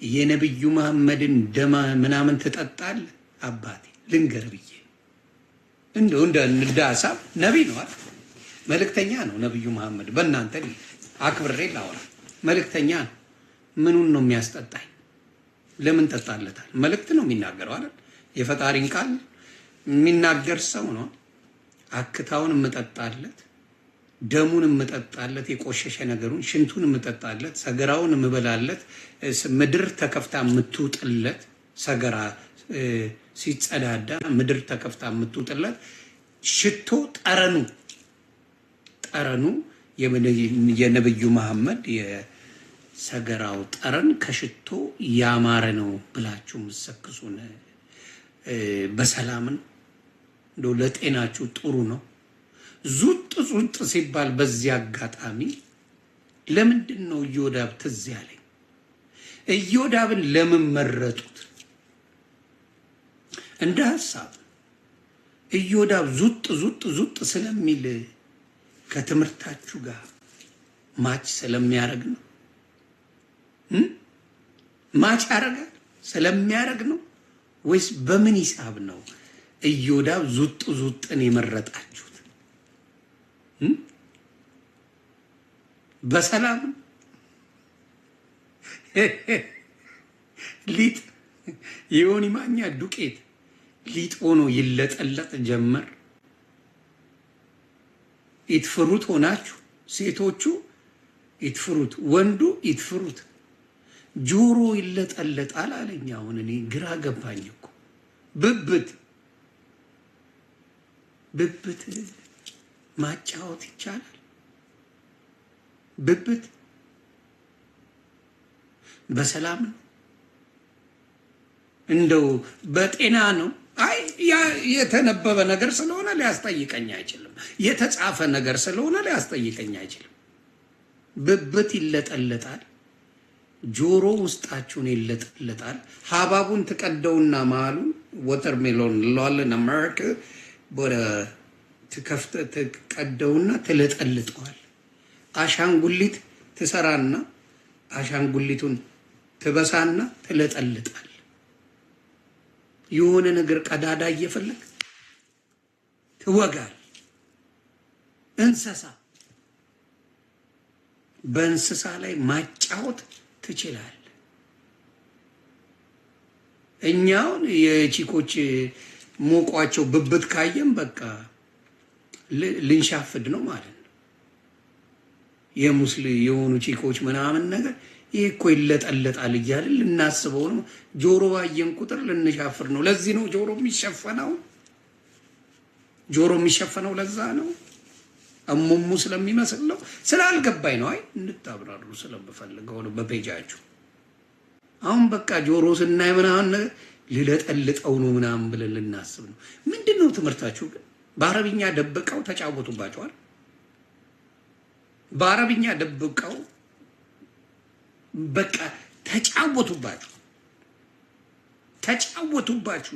የነብዩ መሐመድን ደም ምናምን ትጠጣል? አባቴ ልንገር ብዬ እንደ ሀሳብ ነብይ ነው አይደል? መልእክተኛ ነው ነብዩ መሐመድ። በእናንተ አክብሬ ላወራ መልእክተኛ ነው። ምኑን ነው የሚያስጠጣኝ? ለምን ጠጣለታል? መልእክት ነው የሚናገረው አይደል? የፈጣሪን ቃል የሚናገር ሰው ነው። አክታውን የምጠጣለት፣ ደሙን የምጠጣለት፣ የቆሸሸ ነገሩን ሽንቱን የምጠጣለት፣ ሰገራውን የምበላለት፣ ምድር ተከፍታ የምትውጥለት፣ ሰገራ ሲጸዳዳ ምድር ተከፍታ የምትውጥለት ሽቶ ጠረኑ የነብዩ መሐመድ የሰገራው ጠረን ከሽቶ ያማረ ነው ብላችሁ የምትሰክሱን በሰላም ነው። እንደው ለጤናችሁ ጥሩ ነው። ዙጥ ሲባል በዚህ አጋጣሚ ለምንድን ነው ኢዮዳብ ትዝ ያለኝ? ኢዮዳብን ለምን መረጡት? እንደ ሐሳብ ኢዮዳብ ዙጥ ስለሚል ከትምህርታችሁ ጋር ማች ስለሚያረግ ነው። ማች ያረጋል ስለሚያረግ ነው ወይስ በምን ሂሳብ ነው ኢዮዳብ ዙጥን የመረጣችሁት? በሰላም ሊጥ የዮኒ ማኛ ዱቄት ሊጥ ሆኖ ይለጠለጥ ጀመር። ይትፍሩት ሆናችሁ ሴቶቹ ይትፍሩት፣ ወንዱ ይትፍሩት። ጆሮ ይለጠለጣል አለኝ። አሁን እኔ ግራ ገባኝ እኮ። ብብት ማጫወት ይቻላል? ብብት በሰላም ነው? እንደው በጤና ነው? አይ የተነበበ ነገር ስለሆነ ሊያስጠይቀኝ አይችልም። የተጻፈ ነገር ስለሆነ ሊያስጠይቀኝ አይችልም። ብብት ይለጠለጣል፣ ጆሮ ውስጣችሁን ይለጠለጣል። ሀባቡን ትቀደውና መሀሉን ወተርሜሎን እንለዋለን አሜሪካ ወደ ትቀደውና ትለጠልጠዋል። አሻንጉሊት ትሰራና አሻንጉሊቱን ትበሳና ትለጠልጣል። የሆነ ነገር ቀዳዳ እየፈለግ ትወጋል። በእንስሳ ላይ ማጫወት ትችላል። እኛውን የቺኮች ሞቋቸው ብብት ካየም በቃ ልንሻፍድ ነው ማለት ነው። የሙስሊም የሆኑ ቺኮች ምናምን ነገር ይሄ እኮ ይለጠለጣል እያልን ልናስበው ነው። ጆሮ ባየን ቁጥር ልንሻፍር ነው። ለዚህ ነው ጆሮ የሚሸፈነው ለዛ ነው። እሙሙ ስለሚመስል ነው። ስላልገባኝ ነው። አይ እንድታብራሩ ስለምፈልገው ነው በፔጃችሁ። አሁን በቃ ጆሮ ስናይ ምናምን ሊለጠልጠው ነው ምናምን ብለን ልናስብ ነው። ምንድነው ትምህርታችሁ ግን? በአረብኛ ደብቀው ተጫወቱባቸዋል። በአረብኛ ደብቀው በቃ ተጫወቱባችሁ።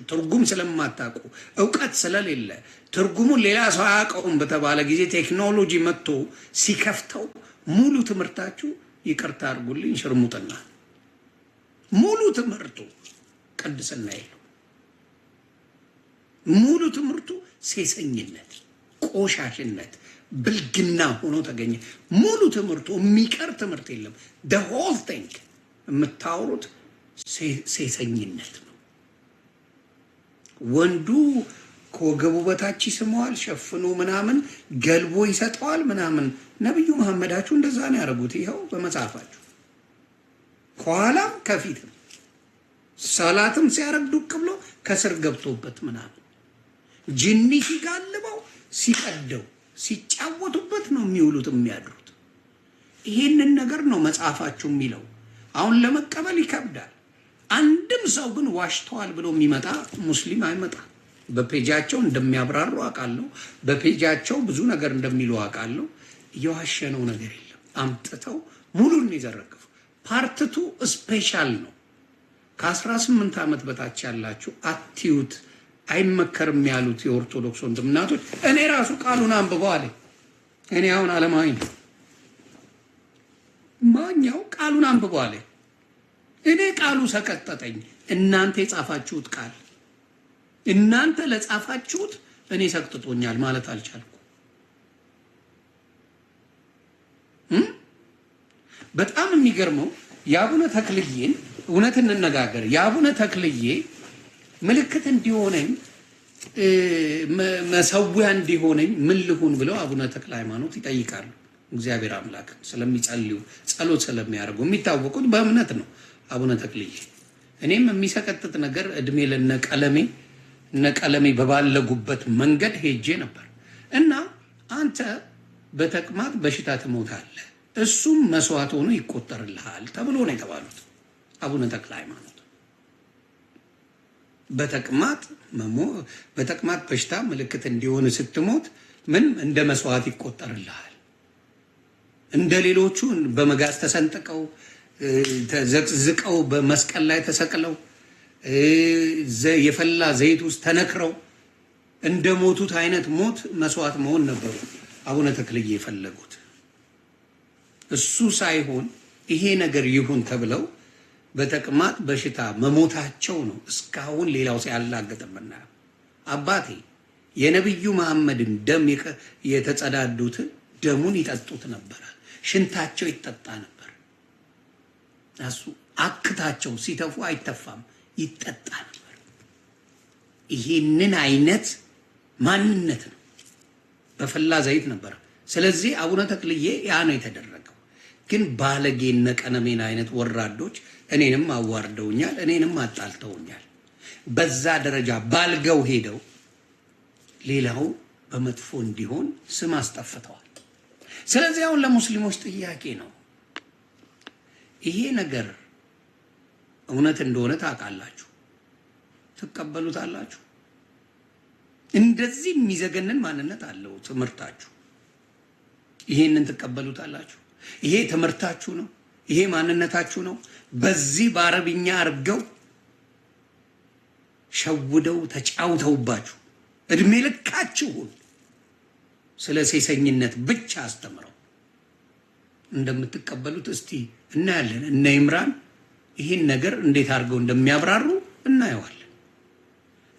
ትርጉም ስለማታውቁ እውቀት ስለሌለ ትርጉሙን ሌላ ሰው አያውቀውም በተባለ ጊዜ ቴክኖሎጂ መጥቶ ሲከፍተው ሙሉ ትምህርታችሁ ይቅርታ አድርጉልኝ ሽርሙጥና፣ ሙሉ ትምህርቱ ቅድስና የለው። ሙሉ ትምህርቱ ሴሰኝነት፣ ቆሻሽነት፣ ብልግና ሆኖ ተገኘ። ሙሉ ትምህርቱ የሚቀር ትምህርት የለም። the whole thing የምታወሩት ሴሰኝነት ነው። ወንዱ ከወገቡ በታች ይስመዋል፣ ሸፍኖ ምናምን ገልቦ ይሰጠዋል ምናምን። ነብዩ መሐመዳችሁ እንደዛ ነው ያደረጉት። ይኸው በመጽሐፋችሁ ከኋላም ከፊትም ሰላትም ሲያረግ ዱቅ ብሎ ከስር ገብቶበት ምናምን ጅኒ ሲጋልበው ሲቀደው ሲጫወቱበት ነው የሚውሉት የሚያድሩት። ይሄንን ነገር ነው መጽሐፋችሁ የሚለው። አሁን ለመቀበል ይከብዳል። አንድም ሰው ግን ዋሽተዋል ብሎ የሚመጣ ሙስሊም አይመጣም። በፔጃቸው እንደሚያብራሩ አውቃለሁ። በፔጃቸው ብዙ ነገር እንደሚሉ አውቃለሁ። የዋሸነው ነገር የለም። አምጥተው ሙሉን ይዘረግፉ። ፓርትቱ ስፔሻል ነው። ከ18 ዓመት በታች ያላችሁ አትዩት፣ አይመከርም ያሉት የኦርቶዶክስ ወንድምናቶች እኔ ራሱ ቃሉን አንብበው አለኝ። እኔ አሁን አለማዊ ነው ማኛው ቃሉን አንብበው አለኝ። እኔ ቃሉ ሰቀጠጠኝ። እናንተ የጻፋችሁት ቃል እናንተ ለጻፋችሁት እኔ ሰቅጥጦኛል ማለት አልቻልኩ። በጣም የሚገርመው የአቡነ ተክልዬን እውነት እንነጋገር፣ የአቡነ ተክልዬ ምልክት እንዲሆነኝ መሰዊያ እንዲሆነኝ ምን ልሁን ብለው አቡነ ተክለ ሃይማኖት ይጠይቃሉ። እግዚአብሔር አምላክ ስለሚጸልዩ ጸሎት ስለሚያደርጉ የሚታወቁት በእምነት ነው አቡነ ተክልዬ። እኔም የሚሰቀጥጥ ነገር እድሜ ለነቀለሜ በባለጉበት መንገድ ሄጄ ነበር እና አንተ በተቅማጥ በሽታ ትሞታለህ፣ እሱም መስዋዕት ሆኖ ይቆጠርልሃል ተብሎ ነው የተባሉት አቡነ ተክለ ሃይማኖት። በተቅማጥ በሽታ ምልክት እንዲሆን ስትሞት ምን እንደ መስዋዕት ይቆጠርልሃል። እንደ ሌሎቹ በመጋዝ ተሰንጥቀው ተዘቅዝቀው በመስቀል ላይ ተሰቅለው የፈላ ዘይት ውስጥ ተነክረው እንደ ሞቱት አይነት ሞት መስዋዕት መሆን ነበሩ አቡነ ተክልዬ የፈለጉት። እሱ ሳይሆን ይሄ ነገር ይሁን ተብለው በተቅማጥ በሽታ መሞታቸው ነው እስካሁን ሌላው ሲያላገጥምና። አባቴ የነብዩ መሐመድን ደም የተጸዳዱትን ደሙን ይጠጡት ነበር፣ ሽንታቸው ይጠጣ ነበር። እሱ አክታቸው ሲተፉ አይተፋም ይጠጣ ነበር። ይሄንን አይነት ማንነት ነው በፈላ ዘይት ነበር። ስለዚህ አቡነ ተክልዬ ያ ነው የተደረገው። ግን ባለጌነ ቀነሜን አይነት ወራዶች እኔንም አዋርደውኛል፣ እኔንም አጣልተውኛል። በዛ ደረጃ ባልገው ሄደው ሌላው በመጥፎ እንዲሆን ስም አስጠፍተዋል። ስለዚህ አሁን ለሙስሊሞች ጥያቄ ነው፣ ይሄ ነገር እውነት እንደሆነ ታውቃላችሁ፣ ትቀበሉታላችሁ? እንደዚህ የሚዘገንን ማንነት አለው ትምህርታችሁ። ይሄንን ትቀበሉታላችሁ? ይሄ ትምህርታችሁ ነው፣ ይሄ ማንነታችሁ ነው። በዚህ በአረብኛ አርገው ሸውደው ተጫውተውባችሁ እድሜ ልካችሁን ስለ ሴሰኝነት ብቻ አስተምረው እንደምትቀበሉት እስቲ እናያለን። እነ ኢምራን ይህን ነገር እንዴት አድርገው እንደሚያብራሩ እናየዋለን።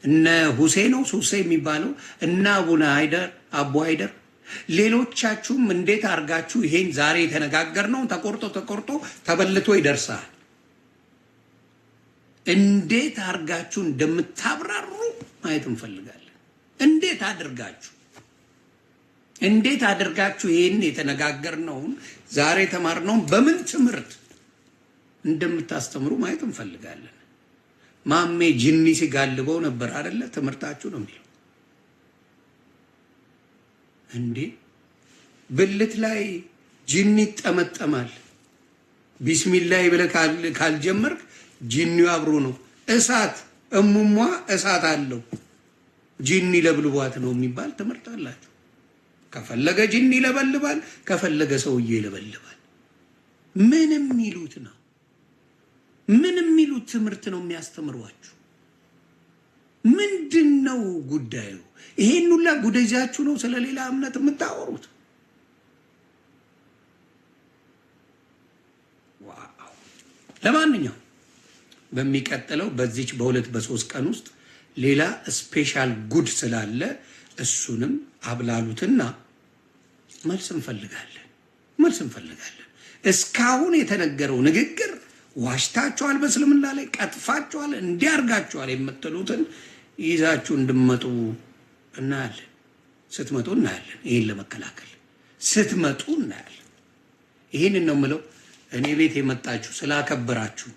እነ ሁሴን የሚባለው እነ አቡ ሃይደር ሌሎቻችሁም እንዴት አድርጋችሁ ይሄን ዛሬ የተነጋገርነው ተቆርጦ ተበልቶ ይደርሳል። እንዴት አድርጋችሁ እንደምታብራሩ ማየት እንፈልጋለን። እንዴት አድርጋችሁ ይሄን የተነጋገርነውን ዛሬ የተማርነውን በምን ትምህርት እንደምታስተምሩ ማየት እንፈልጋለን። ማሜ ጅኒ ሲጋልበው ነበር አይደለ? ትምህርታችሁ ነው የሚለው እንዴ። ብልት ላይ ጅኒ ይጠመጠማል። ቢስሚላህ ብለህ ካልጀመርክ ጅኒው አብሮ ነው። እሳት እሙሟ እሳት አለው ጅኒ ለብልቧት ነው የሚባል ትምህርት አላችሁ። ከፈለገ ጅኒ ይለበልባል፣ ከፈለገ ሰውዬ ይለበልባል። ምንም የሚሉት ነው፣ ምንም የሚሉት ትምህርት ነው የሚያስተምሯችሁ። ምንድነው ጉዳዩ? ይሄን ሁላ ጉዳያችሁ ነው ስለሌላ እምነት የምታወሩት? ዋው! ለማንኛውም በሚቀጥለው በዚች በ2-3 ቀን ውስጥ ሌላ ስፔሻል ጉድ ስላለ እሱንም አብላሉትና መልስ እንፈልጋለን። እስካሁን የተነገረው ንግግር ዋሽታችኋል፣ በእስልምና ላይ ቀጥፋችኋል፣ እንዲያርጋችኋል የምትሉትን ይዛችሁ እንድመጡ እናያለን። ስትመጡ እናያለን። ይሄን ለመከላከል ስትመጡ እናያለን። ይሄንን ነው የምለው። እኔ ቤት የመጣችሁ ስላከበራችሁ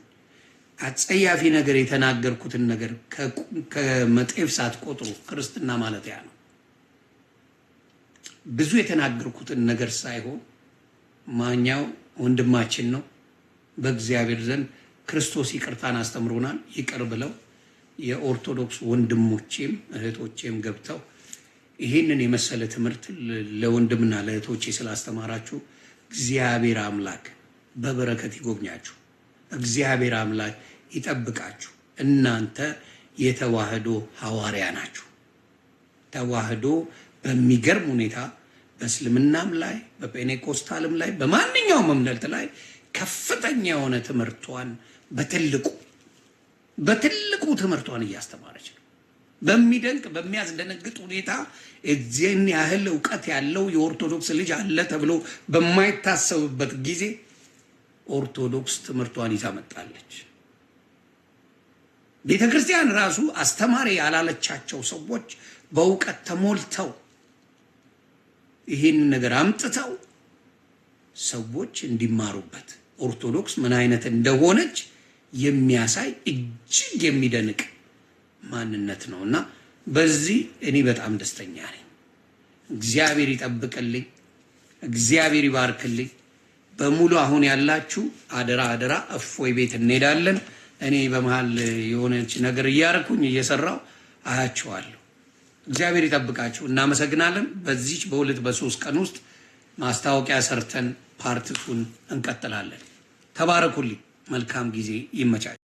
አጸያፊ ነገር የተናገርኩትን ነገር ከመጤፍ ሳትቆጥሩ ክርስትና ማለት ያ ነው። ብዙ የተናገርኩትን ነገር ሳይሆን ማኛው ወንድማችን ነው። በእግዚአብሔር ዘንድ ክርስቶስ ይቅርታን አስተምሮናል። ይቅር ብለው የኦርቶዶክስ ወንድሞቼም እህቶቼም ገብተው ይህንን የመሰለ ትምህርት ለወንድምና ለእህቶቼ ስላስተማራችሁ እግዚአብሔር አምላክ በበረከት ይጎብኛችሁ። እግዚአብሔር አምላክ ይጠብቃችሁ። እናንተ የተዋህዶ ሐዋርያ ናችሁ። ተዋህዶ በሚገርም ሁኔታ በእስልምናም ላይ በጴንጤቆስታልም ላይ በማንኛውም እምነት ላይ ከፍተኛ የሆነ ትምህርቷን በትልቁ ትምህርቷን እያስተማረች ነው። በሚደንቅ በሚያስደነግጥ ሁኔታ እዚህን ያህል ዕውቀት ያለው የኦርቶዶክስ ልጅ አለ ተብሎ በማይታሰብበት ጊዜ ኦርቶዶክስ ትምህርቷን ይዛ መጣለች። ቤተ ክርስቲያን ራሱ አስተማሪ ያላለቻቸው ሰዎች በእውቀት ተሞልተው ይህን ነገር አምጥተው ሰዎች እንዲማሩበት ኦርቶዶክስ ምን አይነት እንደሆነች የሚያሳይ እጅግ የሚደንቅ ማንነት ነውና በዚህ እኔ በጣም ደስተኛ ነኝ። እግዚአብሔር ይጠብቅልኝ፣ እግዚአብሔር ይባርክልኝ። በሙሉ አሁን ያላችሁ አደራ እፎይ ቤት እንሄዳለን። እኔ በመሃል የሆነች ነገር እያረኩኝ እየሰራው አያችኋለሁ። እግዚአብሔር ይጠብቃችሁ። እናመሰግናለን። በዚች በ2-3 ቀን ውስጥ ማስታወቂያ ሰርተን ፓርቲቱን እንቀጥላለን። ተባረኩልኝ። መልካም ጊዜ ይመቻችሁ።